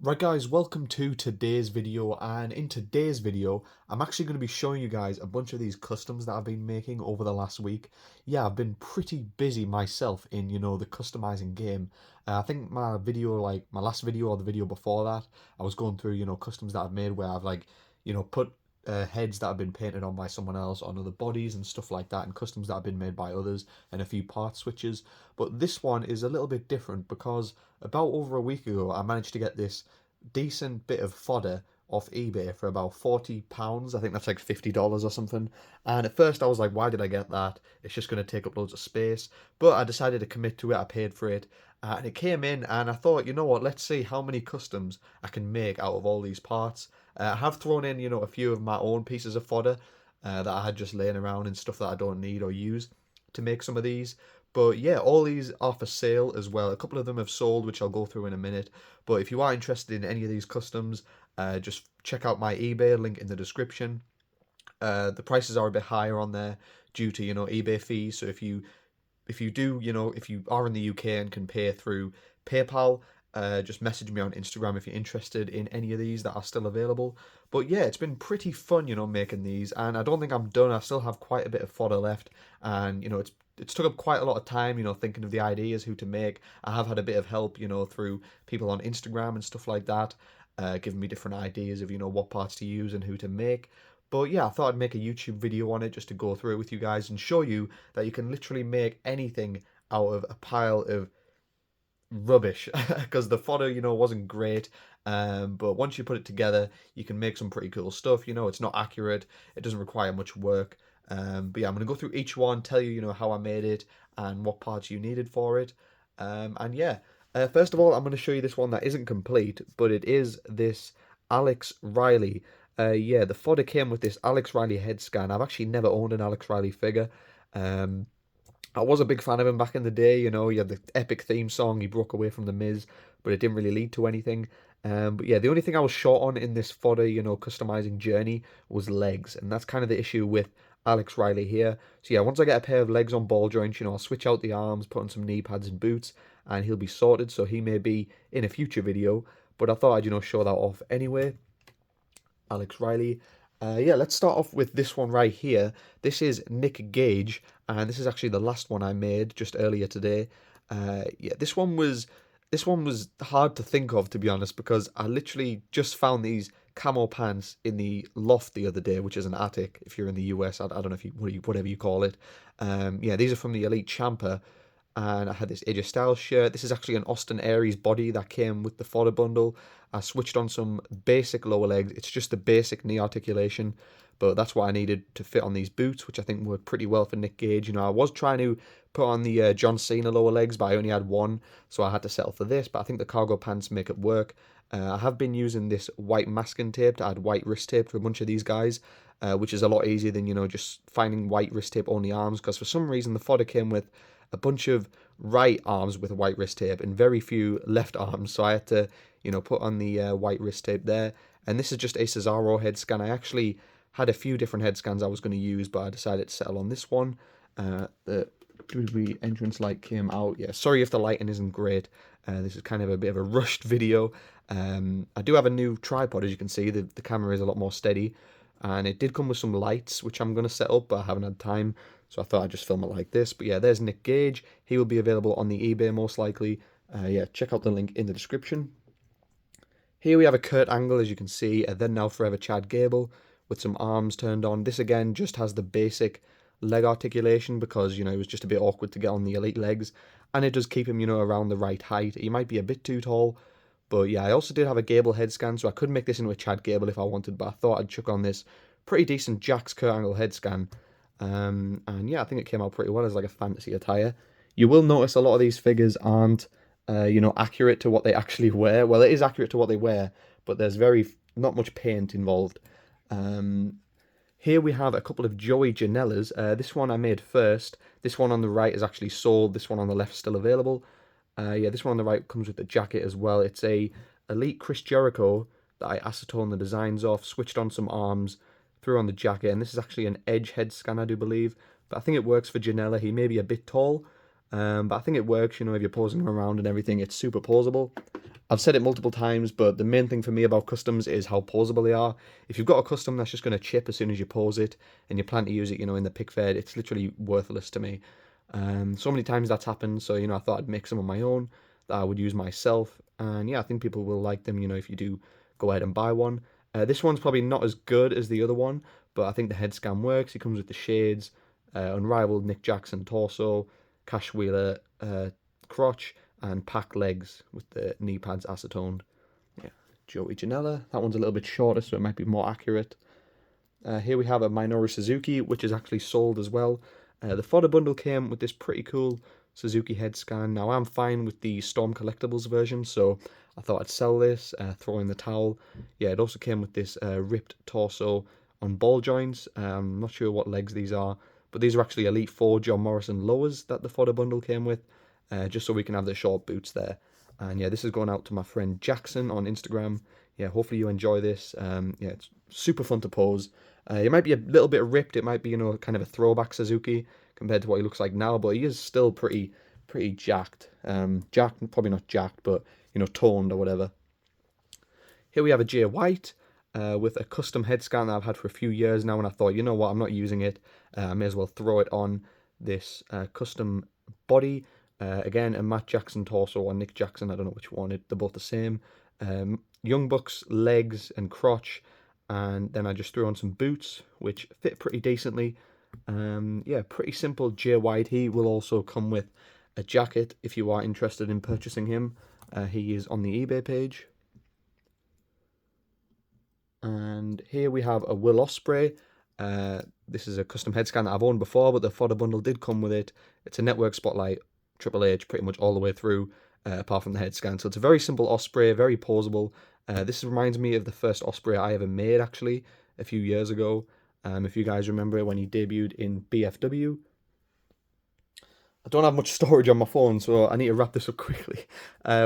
Right guys, welcome to today's video, and in today's video I'm actually going to be showing you guys a bunch of these customs that I've been making over the last week. Yeah, I've been pretty busy myself in, the customizing game. I think my video, like my last video or the video before that, I was going through, customs that I've made where I've put heads that have been painted on by someone else on other bodies and stuff like that, and customs that have been made by others, and a few part switches. But this one is a little bit different because about over a week ago I managed to get this decent bit of fodder off eBay for about £40. I think that's like $50 or something. And at first I was like, why did I get that? It's just going to take up loads of space. But I decided to commit to it. I paid for it. And it came in, and I thought, you know what, let's see how many customs I can make out of all these parts. I have thrown in, a few of my own pieces of fodder that I had just laying around and stuff that I don't need or use to make some of these. But yeah, all these are for sale as well. A couple of them have sold, which I'll go through in a minute. But if you are interested in any of these customs, just check out my eBay link in the description. The prices are a bit higher on there due to, eBay fees. So if you are in the UK and can pay through PayPal, just message me on Instagram if you're interested in any of these that are still available. But yeah, it's been pretty fun, making these, and I don't think I'm done. I still have quite a bit of fodder left, and it's took up quite a lot of time, thinking of the ideas, who to make. I have had a bit of help, through people on Instagram and stuff like that, giving me different ideas of, what parts to use and who to make. But yeah, I thought I'd make a YouTube video on it just to go through it with you guys and show you that you can literally make anything out of a pile of rubbish because the fodder, wasn't great. But once you put it together, you can make some pretty cool stuff. It's not accurate, it doesn't require much work. But yeah, I'm gonna go through each one, tell you, how I made it and what parts you needed for it. And yeah, first of all, I'm gonna show you this one that isn't complete, but it is this Alex Riley. Yeah, the fodder came with this Alex Riley head scan. I've actually never owned an Alex Riley figure. Um, I was a big fan of him back in the day. He had the epic theme song. He broke away from the Miz, but it didn't really lead to anything. But yeah, the only thing I was short on in this fodder, customizing journey was legs, and that's kind of the issue with Alex Riley here. So yeah, once I get a pair of legs on ball joints, I'll switch out the arms, put on some knee pads and boots, and he'll be sorted. So he may be in a future video, but I thought I'd show that off anyway. Alex Riley. Yeah, let's start off with this one right here. This is Nick Gage, and this is actually the last one I made just earlier today. Yeah, this one was hard to think of, to be honest, because I literally just found these camo pants in the loft the other day, which is an attic if you're in the US. I don't know if whatever you call it. Yeah, these are from the Elite Champer, and I had this AJ Styles shirt. This is actually an Austin Aries body that came with the fodder bundle. I switched on some basic lower legs. It's just the basic knee articulation, but that's what I needed to fit on these boots, which I think worked pretty well for Nick Gage. I was trying to put on the John Cena lower legs, but I only had one, so I had to settle for this. But I think the cargo pants make it work. I have been using this white masking tape to add white wrist tape to a bunch of these guys, which is a lot easier than, just finding white wrist tape on the arms, because for some reason the fodder came with a bunch of right arms with white wrist tape and very few left arms, so I had to put on the white wrist tape there. And this is just a Cesaro head scan. I actually had a few different head scans I was going to use, but I decided to settle on this one. The WWE entrance light came out. Yeah, sorry if the lighting isn't great. This is kind of a bit of a rushed video. I do have a new tripod, as you can see. The camera is a lot more steady, and it did come with some lights, which I'm going to set up, but I haven't had time, so I thought I'd just film it like this. But yeah, there's Nick Gage. He will be available on the eBay most likely. Yeah, check out the link in the description. Here we have a Kurt Angle, as you can see, Then Now Forever Chad Gable with some arms turned on. This again just has the basic leg articulation because, it was just a bit awkward to get on the elite legs. And it does keep him, around the right height. He might be a bit too tall, but yeah, I also did have a Gable head scan, so I could make this into a Chad Gable if I wanted, but I thought I'd chuck on this pretty decent Jack's Kurt Angle head scan. And yeah, I think it came out pretty well as like a fantasy attire. You will notice a lot of these figures aren't accurate to what they actually wear. Well, it is accurate to what they wear, but there's not much paint involved. Here we have a couple of Joey Janela's. This one I made first. This one on the right is actually sold. This one on the left is still available. Yeah, this one on the right comes with the jacket as well. It's a Elite Chris Jericho that I acetone the designs off, switched on some arms, threw on the jacket, and this is actually an edge head scan, I do believe. But I think it works for Janela. He may be a bit tall, but I think it works, if you're posing him around and everything. It's super posable. I've said it multiple times, but the main thing for me about customs is how posable they are. If you've got a custom that's just going to chip as soon as you pose it, and you plan to use it, in the pick fed, it's literally worthless to me. So many times that's happened, so, I thought I'd make some of my own that I would use myself. And yeah, I think people will like them, if you do go ahead and buy one. This one's probably not as good as the other one, but I think the head scan works. It comes with the shades, unrivaled Nick Jackson torso, Cash Wheeler crotch, and pack legs with the knee pads acetoned. Yeah, Joey Janela. That one's a little bit shorter, so it might be more accurate. Here we have a Minoru Suzuki, which is actually sold as well. The Fodder bundle came with this pretty cool Suzuki head scan. Now, I'm fine with the Storm Collectibles version, so I thought I'd sell this, throw in the towel. Yeah, it also came with this ripped torso on ball joints. I'm not sure what legs these are, but these are actually Elite 4 John Morrison lowers that the Fodder bundle came with, just so we can have the short boots there. And yeah, this is going out to my friend Jackson on Instagram. Yeah, hopefully you enjoy this. Yeah, it's super fun to pose. It might be a little bit ripped. It might be, kind of a throwback Suzuki compared to what he looks like now, but he is still pretty jacked. Jacked, probably not jacked, but, toned or whatever. Here we have a Jay White with a custom head scan that I've had for a few years now, and I thought, you know what, I'm not using it. I may as well throw it on this custom body. Again, a Matt Jackson torso or Nick Jackson, I don't know which one, they're both the same. Young Bucks legs and crotch, and then I just threw on some boots, which fit pretty decently. Yeah, pretty simple Jay White. He will also come with a jacket if you are interested in purchasing him. He is on the eBay page. And here we have a Will Ospreay. This is a custom head scan that I've owned before, but the Fodder bundle did come with it. It's a network spotlight, Triple H, pretty much all the way through, apart from the head scan. So it's a very simple Ospreay, very posable. This reminds me of the first Ospreay I ever made, actually, a few years ago. If you guys remember when he debuted in BFW. I don't have much storage on my phone, so I need to wrap this up quickly.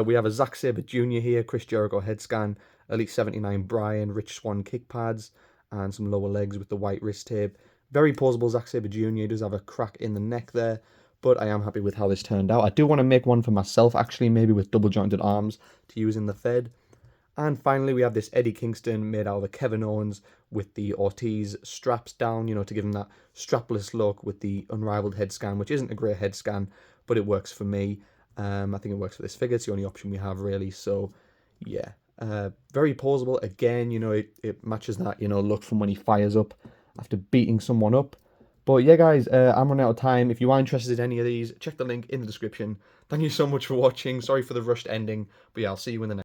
We have a Zack Sabre Jr. here, Chris Jericho head scan, Elite 79 Brian, Rich Swann kick pads, and some lower legs with the white wrist tape. Very posable Zack Sabre Jr. He does have a crack in the neck there, but I am happy with how this turned out. I do want to make one for myself, actually, maybe with double jointed arms to use in the Fed. And finally, we have this Eddie Kingston made out of the Kevin Owens with the Ortiz straps down, to give him that strapless look with the unrivaled head scan, which isn't a great head scan, but it works for me. I think it works for this figure. It's the only option we have, really. So, yeah. Very posable. Again, it matches that, look from when he fires up after beating someone up. But yeah, guys, I'm running out of time. If you are interested in any of these, check the link in the description. Thank you so much for watching. Sorry for the rushed ending. But yeah, I'll see you in the next.